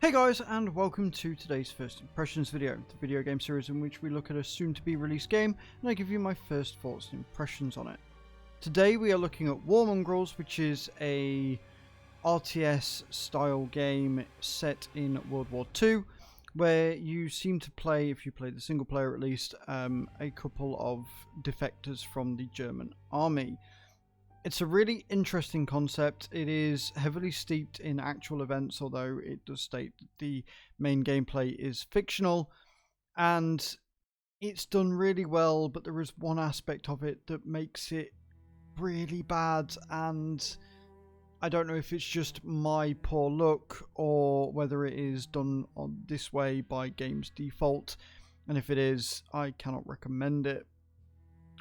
Hey guys, and welcome to today's First Impressions video, the video game series in which we look at a soon-to-be released game and I give you my first thoughts and impressions on it. Today we are looking at Mongrels, which is a RTS style game set in World War II, where you seem to play, if you play the single player at least, a couple of defectors from the German army. It's a really interesting concept. It is heavily steeped in actual events, although it does state that the main gameplay is fictional, and it's done really well, but there is one aspect of it that makes it really bad, and I don't know if it's just my poor luck or whether it is done on this way by game's default, and if it is, I cannot recommend it.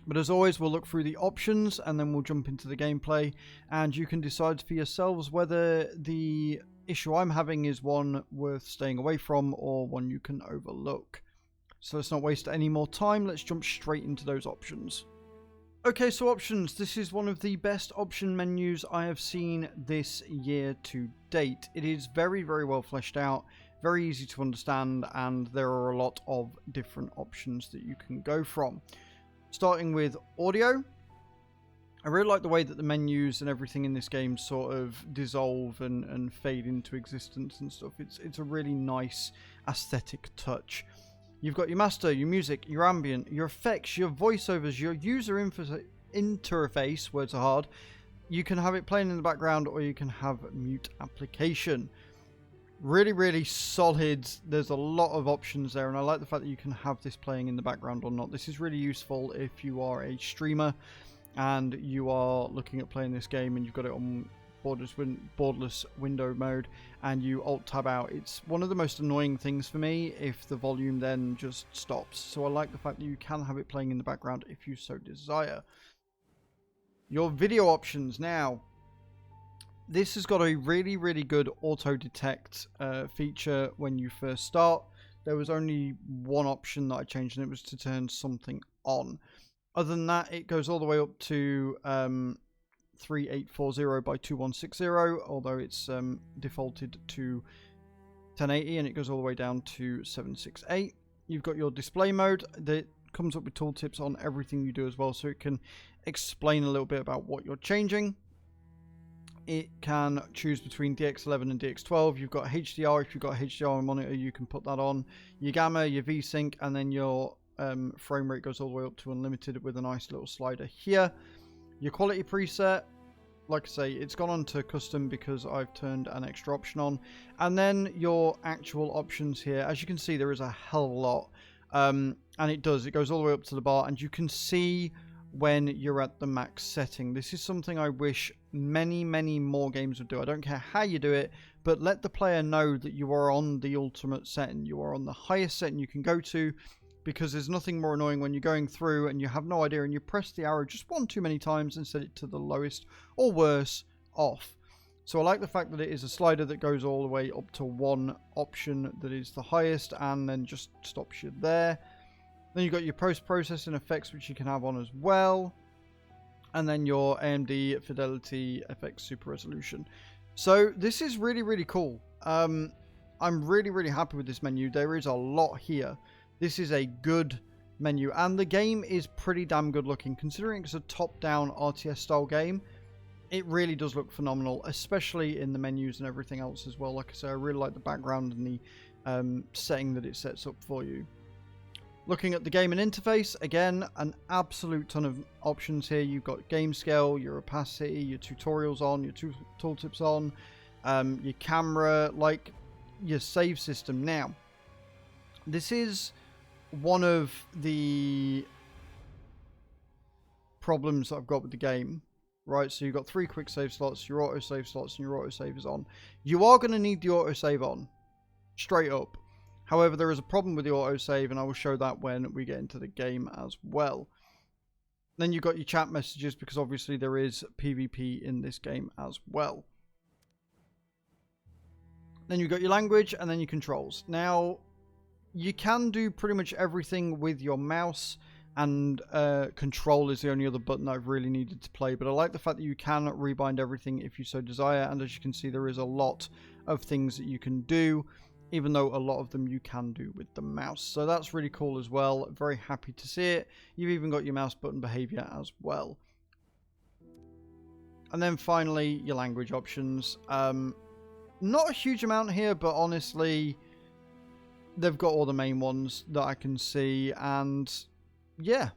But as always, we'll look through the options and then we'll jump into the gameplay, and you can decide for yourselves whether the issue I'm having is one worth staying away from or one you can overlook. So let's not waste any more time, let's jump straight into those options. Okay, so options. This is one of the best option menus I have seen this year to date. It is very, very well fleshed out, very easy to understand, and there are a lot of different options that you can go from. Starting with audio, I really like the way that the menus and everything in this game sort of dissolve and fade into existence and stuff. It's a really nice aesthetic touch. You've got your master, your music, your ambient, your effects, your voiceovers, your user interface, words are hard. You can have it playing in the background or you can have mute application. Really, really solid. There's a lot of options there, and I like the fact that you can have this playing in the background or not. This is really useful if you are a streamer and you are looking at playing this game and you've got it on borderless window mode and you alt tab out. It's one of the most annoying things for me if the volume then just stops. So I like the fact that you can have it playing in the background if you so desire. Your video options now. This has got a really, really good auto-detect feature when you first start. There was only one option that I changed, and it was to turn something on. Other than that, it goes all the way up to 3840 by 2160, although it's defaulted to 1080, and it goes all the way down to 768. You've got your display mode that comes up with tooltips on everything you do as well, so it can explain a little bit about what you're changing. It can choose between DX11 and DX12. You've got HDR. If you've got a HDR monitor, you can put that on. Your gamma, your VSync, and then your frame rate goes all the way up to unlimited with a nice little slider here. Your quality preset, like I say, it's gone on to custom because I've turned an extra option on. And then your actual options here. As you can see, there is a hell of a lot. And it goes all the way up to the bar, and you can see when you're at the max setting. This is something I wish many more games would do. I don't care how you do it, but let the player know that you are on the ultimate setting. You are on the highest setting you can go to, because there's nothing more annoying when you're going through and you have no idea and you press the arrow just one too many times and set it to the lowest or worse off. So I like the fact that it is a slider that goes all the way up to one option that is the highest and then just stops you there. Then you've got your post-processing effects, which you can have on as well. And then your AMD Fidelity FX Super Resolution. So this is really, really cool. I'm really, really happy with this menu. There is a lot here. This is a good menu. And the game is pretty damn good looking. Considering it's a top-down RTS style game, it really does look phenomenal, especially in the menus and everything else as well. Like I say, I really like the background and the setting that it sets up for you. Looking at the game and interface, again, an absolute ton of options here. You've got game scale, your opacity, your tutorials on, your tooltips on, your camera, like your save system. Now, this is one of the problems that I've got with the game, right? So you've got 3 quick save slots, your auto save slots, and your auto save is on. You are going to need the auto save on, straight up. However, there is a problem with the autosave, and I will show that when we get into the game as well. Then you've got your chat messages, because obviously there is PvP in this game as well. Then you've got your language, and then your controls. Now, you can do pretty much everything with your mouse, and control is the only other button I've really needed to play. But I like the fact that you can rebind everything if you so desire, and as you can see, there is a lot of things that you can do. even though a lot of them you can do with the mouse. So that's really cool as well. Very happy to see it. You've even got your mouse button behavior as well. And then finally, your language options. Not a huge amount here, but honestly, they've got all the main ones that I can see. And yeah,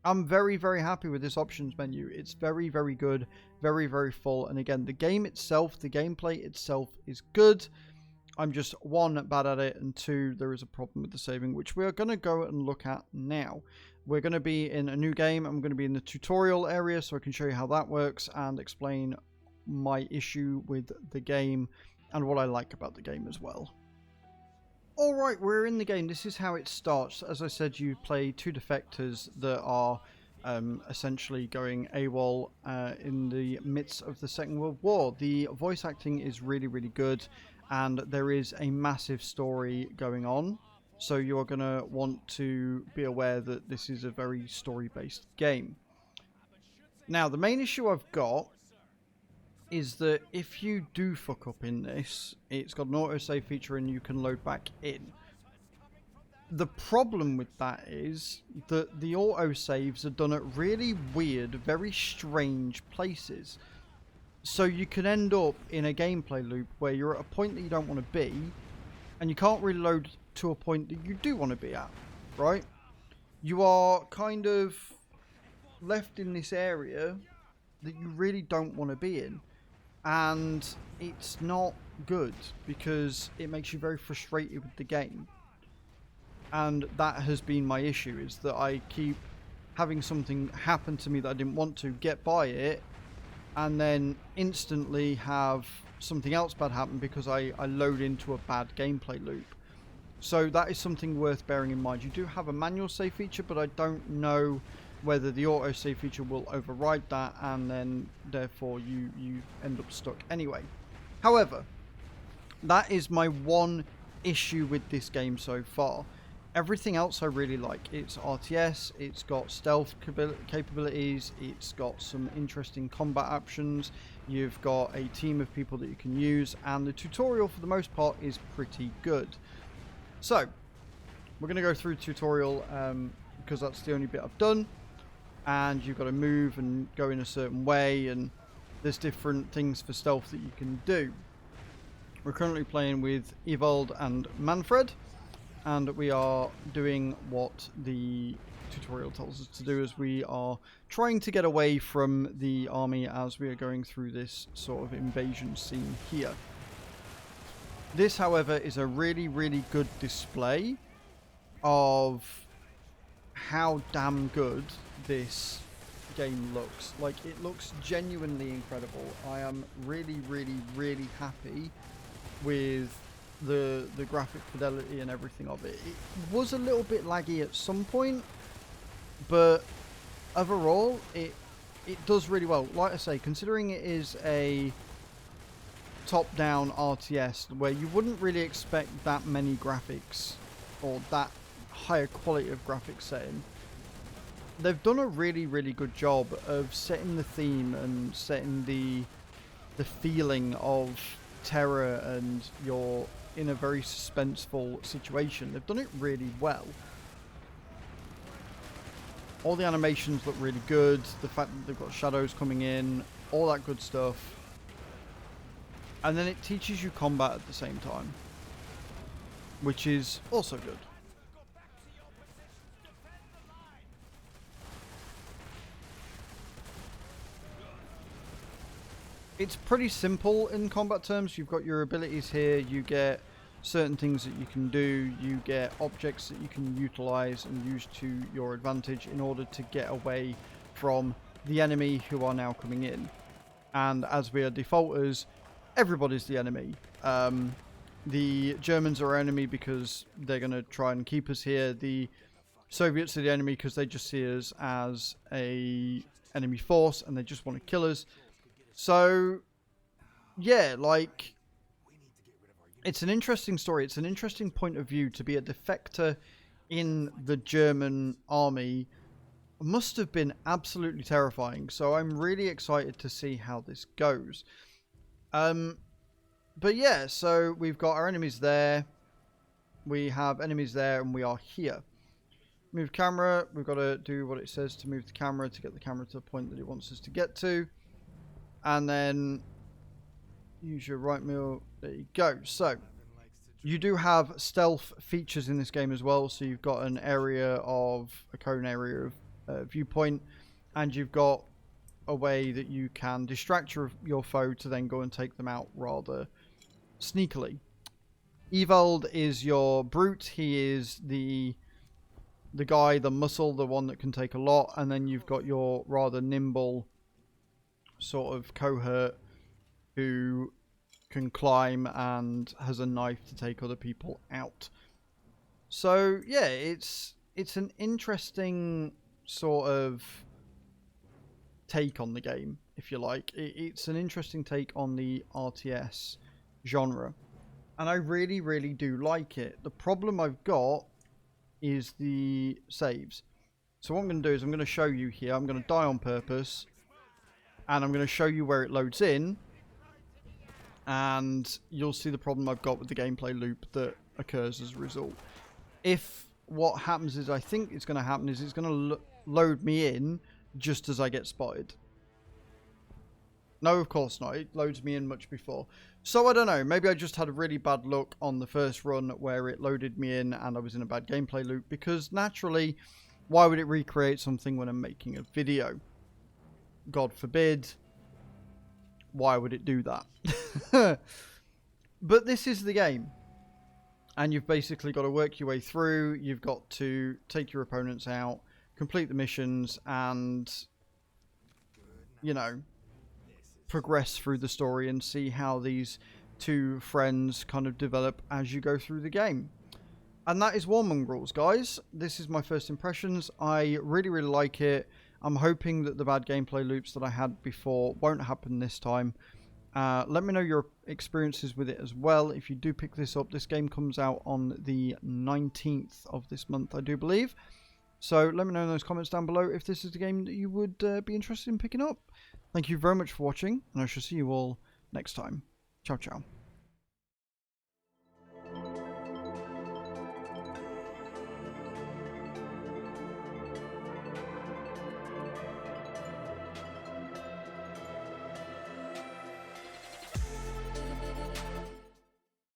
I'm very, very happy with this options menu. It's very, very good. Very, very full. And again, the game itself, the gameplay itself is good. I'm just, one, bad at it, and two, there is a problem with the saving, which we are going to go and look at now. We're going to be in a new game. I'm going to be in the tutorial area, so I can show you how that works and explain my issue with the game and what I like about the game as well. Alright, we're in the game. This is how it starts. As I said, you play two defectors that are essentially going AWOL in the midst of the Second World War. The voice acting is really, really good, and there is a massive story going on. So you are going to want to be aware that this is a very story-based game. Now, the main issue I've got is that if you do fuck up in this, it's got an autosave feature and you can load back in. The problem with that is that the autosaves are done at really weird, very strange places. So you can end up in a gameplay loop where you're at a point that you don't want to be, and you can't reload to a point that you do want to be at, right? You are kind of left in this area that you really don't want to be in. And it's not good because it makes you very frustrated with the game. And that has been my issue, is that I keep having something happen to me that I didn't want to, get by it, and then instantly have something else bad happen because I load into a bad gameplay loop. So that is something worth bearing in mind. You do have a manual save feature, but I don't know whether the autosave feature will override that, and then therefore you end up stuck anyway. However, that is my one issue with this game so far. Everything else I really like. It's RTS, it's got stealth capabilities, it's got some interesting combat options, you've got a team of people that you can use, and the tutorial for the most part is pretty good. So, we're going to go through the tutorial because that's the only bit I've done. And you've got to move and go in a certain way, and there's different things for stealth that you can do. We're currently playing with Ewald and Manfred, and we are doing what the tutorial tells us to do, as we are trying to get away from the army as we are going through this sort of invasion scene here. This, however, is a really, really good display of how damn good this game looks. Like, it looks genuinely incredible. I am really, really, really happy with the graphic fidelity and everything of it. It was a little bit laggy at some point, but overall it does really well. Like I say, considering it is a top-down RTS where you wouldn't really expect that many graphics or that higher quality of graphics setting, they've done a really, really good job of setting the theme and setting the feeling of terror, and you're in a very suspenseful situation. They've done it really well. All the animations look really good. The fact that they've got shadows coming in, all that good stuff. And then it teaches you combat at the same time, which is also good. It's pretty simple in combat terms. You've got your abilities here, you get certain things that you can do, you get objects that you can utilize and use to your advantage in order to get away from the enemy who are now coming in. And as we are defaulters, everybody's the enemy. The Germans are our enemy because they're going to try and keep us here. The Soviets are the enemy because they just see us as a enemy force and they just want to kill us. So, yeah, like, it's an interesting story. It's an interesting point of view to be a defector in the German army. Must have been absolutely terrifying. So I'm really excited to see how this goes. But yeah, so we've got our enemies there. we have enemies there and we are here. Move camera, we've got to do what it says to move the camera to get the camera to the point that it wants us to get to. And then use your right mill, there you go. So, you do have stealth features in this game as well. So you've got an area of, a cone area of viewpoint, and you've got a way that you can distract your foe to then go and take them out rather sneakily. Evald is your brute. He is the guy, the muscle, the one that can take a lot, and then you've got your rather nimble sort of cohort who can climb and has a knife to take other people out. So yeah, it's an interesting sort of take on the game, if you like. It's an interesting take on the RTS genre, and I really do like it. The problem I've got is the saves. So what I'm going to do is I'm going to show you here. I'm going to die on purpose, and I'm going to show you where it loads in, and you'll see the problem I've got with the gameplay loop that occurs as a result. If what happens is, I think it's going to happen, is it's going to load me in just as I get spotted. No, of course not. It loads me in much before. So I don't know. Maybe I just had a really bad luck on the first run where it loaded me in and I was in a bad gameplay loop, because naturally, why would it recreate something when I'm making a video? God forbid. Why would it do that? But this is the game. And you've basically got to work your way through. You've got to take your opponents out, complete the missions, and, you know, progress through the story and see how these two friends kind of develop as you go through the game. And that is War Mongrels, guys. This is my first impressions. I really like it. I'm hoping that the bad gameplay loops that I had before won't happen this time. Let me know your experiences with it as well. If you do pick this up, this game comes out on the 19th of this month, I do believe. So let me know in those comments down below if this is the game that you would be interested in picking up. Thank you very much for watching, and I shall see you all next time. Ciao, ciao.